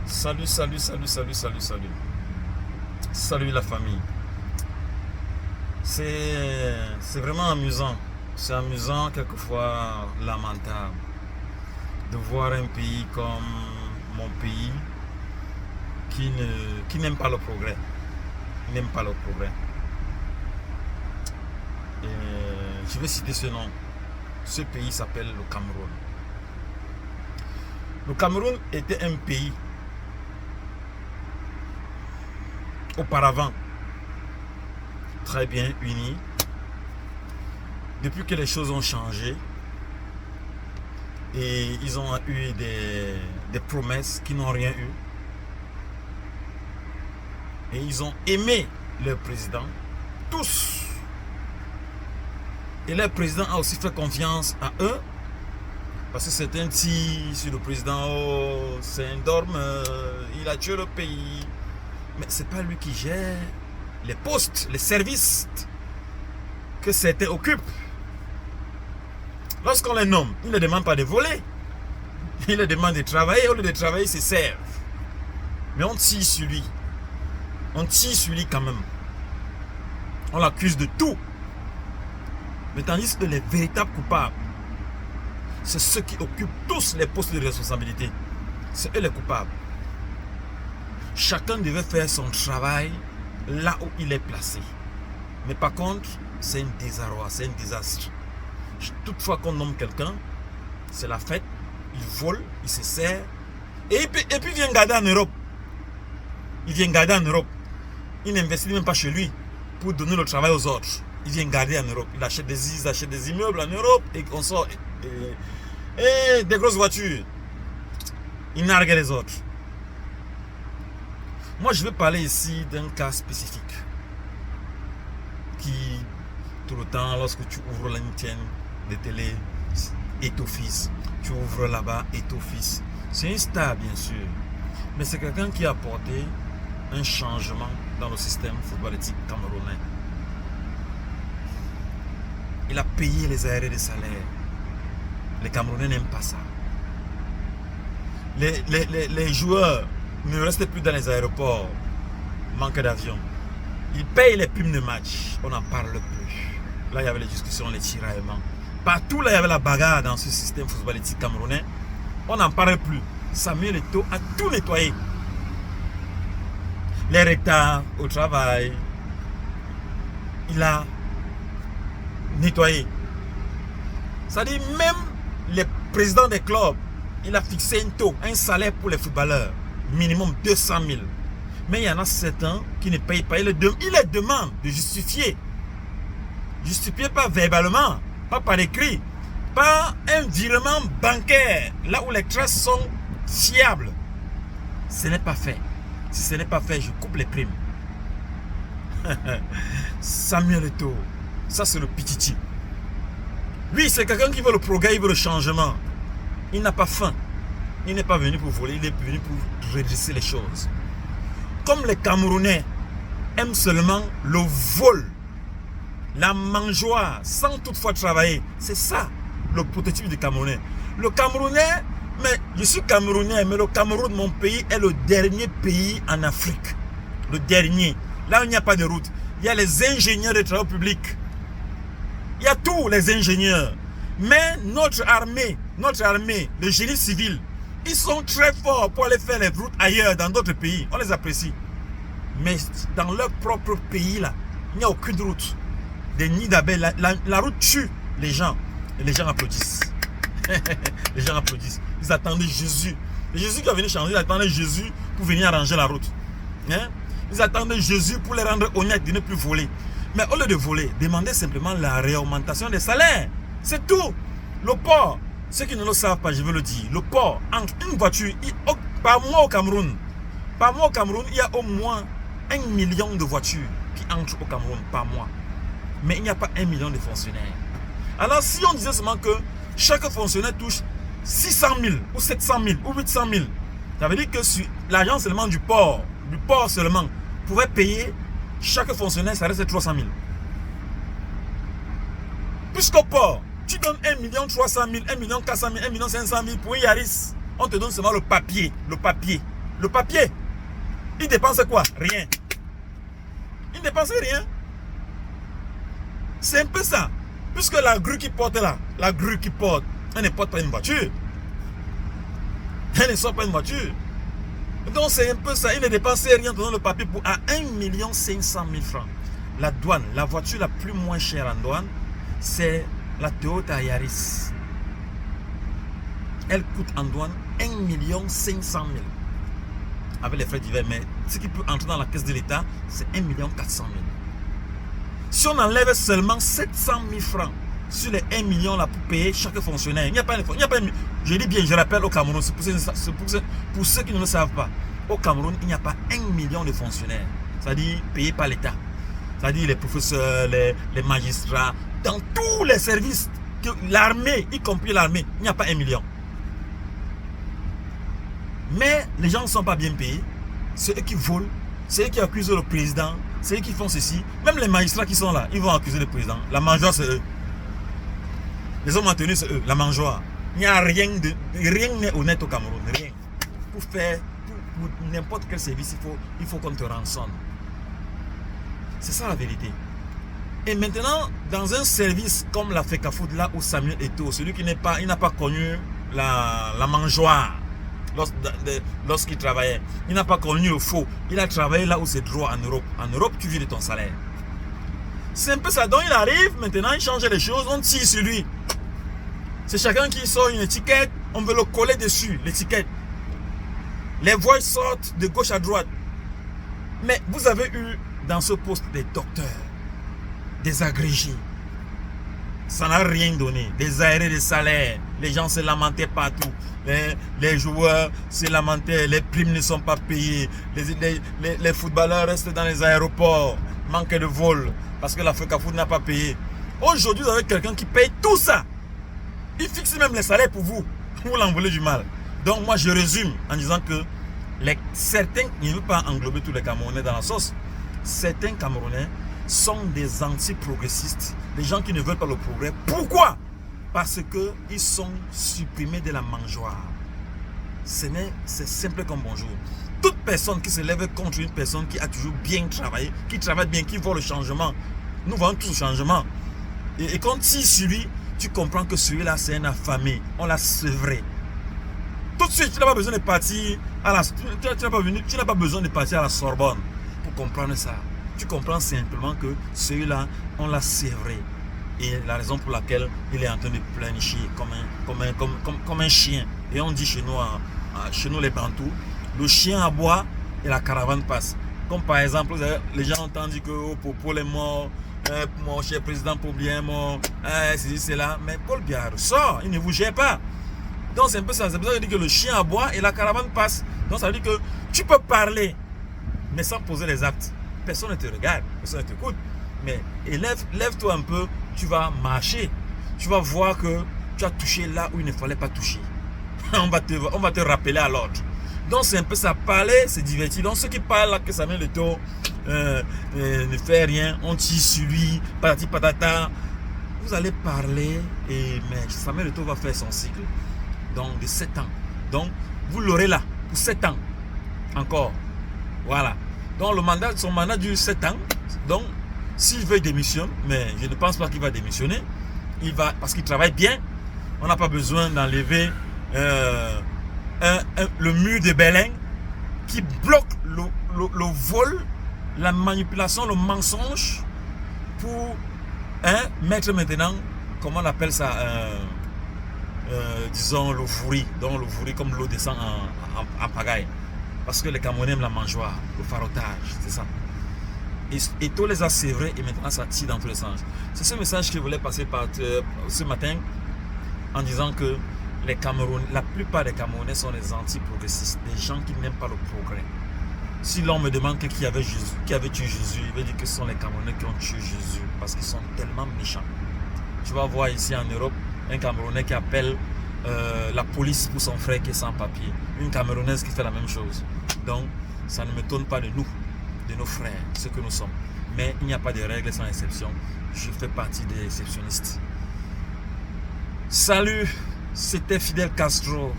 Salut, salut, salut, salut, salut, salut. Salut la famille. C'est vraiment amusant. C'est amusant, quelquefois lamentable, de voir un pays comme mon pays qui n'aime pas le progrès. N'aime pas le progrès. Et je vais citer ce nom. Ce pays s'appelle le Cameroun. Le Cameroun était un pays auparavant très bien uni. Depuis que les choses ont changé et ils ont eu des promesses qui n'ont rien eu, et ils ont aimé leur président, tous. Et leur président a aussi fait confiance à eux, parce que certains tirent sur le président, oh, c'est un dormeur, il a tué le pays. Mais ce n'est pas lui qui gère les postes, les services que certains occupent. Lorsqu'on les nomme, il ne demande pas de voler. Il leur demande de travailler. Au lieu de travailler, ils se servent. Mais on tire sur lui. On tire sur lui quand même. On l'accuse de tout. Mais tandis que les véritables coupables, c'est ceux qui occupent tous les postes de responsabilité. C'est eux les coupables. Chacun devait faire son travail là où il est placé. Mais par contre, c'est un désarroi, c'est un désastre. Toutefois qu'on nomme quelqu'un, c'est la fête, il vole, il se sert, et puis il vient garder en Europe. Il vient garder en Europe. Il n'investit même pas chez lui pour donner le travail aux autres. Il vient garder en Europe. Il achète des immeubles en Europe et on sort et des grosses voitures. Il nargue les autres. Moi, je vais parler ici d'un cas spécifique qui, tout le temps, lorsque tu ouvres l'antenne de télé, est ton fils. Tu ouvres là-bas, est ton fils. C'est une star, bien sûr, mais c'est quelqu'un qui a apporté un changement dans le système footballistique camerounais. Il a payé les arrêts de salaire. Les Camerounais n'aiment pas ça. Les joueurs ne restent plus dans les aéroports, manque d'avion. Ils payent les primes de match, on n'en parle plus. Là, il y avait les discussions, les tiraillements. Partout, là, il y avait la bagarre dans ce système footballistique camerounais. On n'en parle plus. Samuel Eto'o a tout nettoyé. Les retards au travail, il a nettoyé. C'est-à-dire, même les présidents des clubs, il a fixé un taux, un salaire pour les footballeurs. Minimum 200 000. Mais il y en a certains qui ne payent pas. Il les demande de justifier. Justifier pas verbalement, pas par écrit, pas un virement bancaire, là où les traces sont fiables. Ce n'est pas fait. Si ce n'est pas fait, je coupe les primes. Samuel Eto'o, ça c'est le petit type. Lui, c'est quelqu'un qui veut le progrès, il veut le changement. Il n'a pas faim. Il n'est pas venu pour voler, il est venu pour redresser les choses. Comme les Camerounais aiment seulement le vol, la mangeoire, sans toutefois travailler. C'est ça, le prototype du Camerounais. Le Camerounais, mais je suis Camerounais, mais le Cameroun, mon pays, est le dernier pays en Afrique. Le dernier. Là où il n'y a pas de route. Il y a les ingénieurs des travaux publics. Il y a tous les ingénieurs. Mais notre armée, le génie civil, ils sont très forts pour aller faire les routes ailleurs, dans d'autres pays. On les apprécie. Mais dans leur propre pays, là, il n'y a aucune route. Des nids d'abeilles, la route tue les gens. Et les gens applaudissent. Les gens applaudissent. Ils attendaient Jésus. Et Jésus qui va venir changer, ils attendaient Jésus pour venir arranger la route. Hein? Ils attendaient Jésus pour les rendre honnêtes, de ne plus voler. Mais au lieu de voler, demandez simplement la réaugmentation des salaires. C'est tout. Le port, ceux qui ne le savent pas, je veux le dire, le port, entre une voiture, par mois au Cameroun, il y a au moins 1 million de voitures qui entrent au Cameroun par mois. Mais il n'y a pas 1 million de fonctionnaires. Alors si on disait seulement que chaque fonctionnaire touche 600 000 ou 700 000 ou 800 000, ça veut dire que sur l'agence seulement du port seulement, pouvait payer chaque fonctionnaire, ça reste 300 000. Puisqu'au port, tu donnes 1 300 000, 1 400 000, 1 500 000 pour un Yaris, on te donne seulement le papier. le papier. Il dépense quoi? Rien. Il ne dépense rien. C'est un peu ça. Puisque la grue qui porte là, la grue qui porte, elle ne porte pas une voiture. Elle ne sort pas une voiture. Donc c'est un peu ça. Il ne dépense rien dans le papier pour à 1 500 000 francs. La douane, la voiture la plus moins chère en douane, c'est la Toyota Yaris. Elle coûte en douane 1 500 000. Avec les frais divers, mais ce qui peut entrer dans la caisse de l'État, c'est 1 400 000. Si on enlève seulement 700 000 francs sur les 1 million là pour payer chaque fonctionnaire, il n'y a pas, je dis bien, je rappelle au Cameroun, pour ceux qui ne le savent pas, au Cameroun, il n'y a pas 1 million de fonctionnaires, c'est-à-dire payés par l'État, c'est-à-dire les professeurs, les magistrats, dans tous les services, l'armée, y compris l'armée, il n'y a pas 1 million. Mais les gens ne sont pas bien payés, c'est eux qui volent, c'est eux qui accusent le président, c'est eux qui font ceci. Même les magistrats qui sont là, ils vont accuser le président. La mangeoire, c'est eux. Les hommes en tenue, c'est eux. La mangeoire. Il n'y a rien n'est honnête au Cameroun. Rien. Pour faire, pour n'importe quel service, il faut qu'on te rançonne. C'est ça la vérité. Et maintenant, dans un service comme la FECAFOOT, là où Samuel Eto'o, celui qui n'a pas connu la mangeoire, lorsqu'il travaillait, il n'a pas connu le faux. Il a travaillé là où c'est droit en Europe. En Europe, tu vis de ton salaire. C'est un peu ça. Donc il arrive, maintenant il change les choses, on tire sur lui. C'est chacun qui sort une étiquette, on veut le coller dessus, l'étiquette. Les voix sortent de gauche à droite. Mais vous avez eu dans ce poste des docteurs, des agrégés. Ça n'a rien donné. Des aérés de salaire. Les gens se lamentaient partout. Les joueurs se lamentaient. Les primes ne sont pas payées. Les footballeurs restent dans les aéroports. Manque de vol. Parce que la FECAFOOT n'a pas payé. Aujourd'hui, vous avez quelqu'un qui paye tout ça. Il fixe même les salaires pour vous. Vous l'envolez du mal. Donc moi, je résume en disant que certains, il ne veut pas englober tous les Camerounais dans la sauce. Certains Camerounais sont des anti-progressistes, des gens qui ne veulent pas le progrès. Pourquoi? Parce qu'ils sont supprimés de la mangeoire. C'est simple comme bonjour. Toute personne qui se lève contre une personne qui a toujours bien travaillé, qui travaille bien, qui voit le changement, nous voyons tout le changement. Et quand tu sur lui, tu comprends que celui-là c'est un affamé, on l'a sevré. Tout de suite, tu n'as pas besoin de partir à la, tu n'as pas besoin de partir à la Sorbonne pour comprendre ça. Tu comprends simplement que celui-là, on l'a sévré. Et la raison pour laquelle il est en train de planifier comme un chien. Et on dit chez nous les Bantous, le chien aboie et la caravane passe. Comme par exemple, les gens ont entendu que oh, Paul est mort, mon cher président Paul Biya est mort, c'est là. Mais Paul Biya sort, il ne vous gère pas. Donc c'est un peu ça. C'est pour ça que je dis que le chien aboie et la caravane passe. Donc ça veut dire que tu peux parler, mais sans poser les actes. Personne ne te regarde, personne ne t'écoute. Mais lève-toi un peu, tu vas marcher. Tu vas voir que tu as touché là où il ne fallait pas toucher. on va te rappeler à l'ordre. Donc c'est un peu ça. Parler, c'est divertir. Donc ceux qui parlent là que Samuel Eto'o ne fait rien, on tire sur lui, patati patata. Vous allez parler, mais Samuel Eto'o va faire son cycle. Donc de 7 ans. Donc vous l'aurez là pour 7 ans. Encore. Voilà. Donc son mandat dure 7 ans. Donc s'il veut démissionner, mais je ne pense pas qu'il va démissionner, parce qu'il travaille bien. On n'a pas besoin d'enlever le mur de Berlin qui bloque le vol, la manipulation, le mensonge pour mettre maintenant, comment on appelle ça, disons le fourri. Donc le fourri comme l'eau descend en pagaille. Parce que les Camerounais aiment la mangeoire, le farotage, c'est ça. Et tous les c'est vrai, et maintenant ça tire dans tous les sens. C'est ce message que je voulais passer ce matin en disant que la plupart des Camerounais sont des anti-progressistes, des gens qui n'aiment pas le progrès. Si l'on me demande qui avait tué Jésus, il veut dire que ce sont les Camerounais qui ont tué Jésus parce qu'ils sont tellement méchants. Tu vas voir ici en Europe un Camerounais qui appelle la police pour son frère qui est sans papier. Une Camerounaise qui fait la même chose. Donc, ça ne m'étonne pas de nous, de nos frères, ce que nous sommes. Mais il n'y a pas de règles sans exception. Je fais partie des exceptionnistes. Salut, c'était Fidel Castro.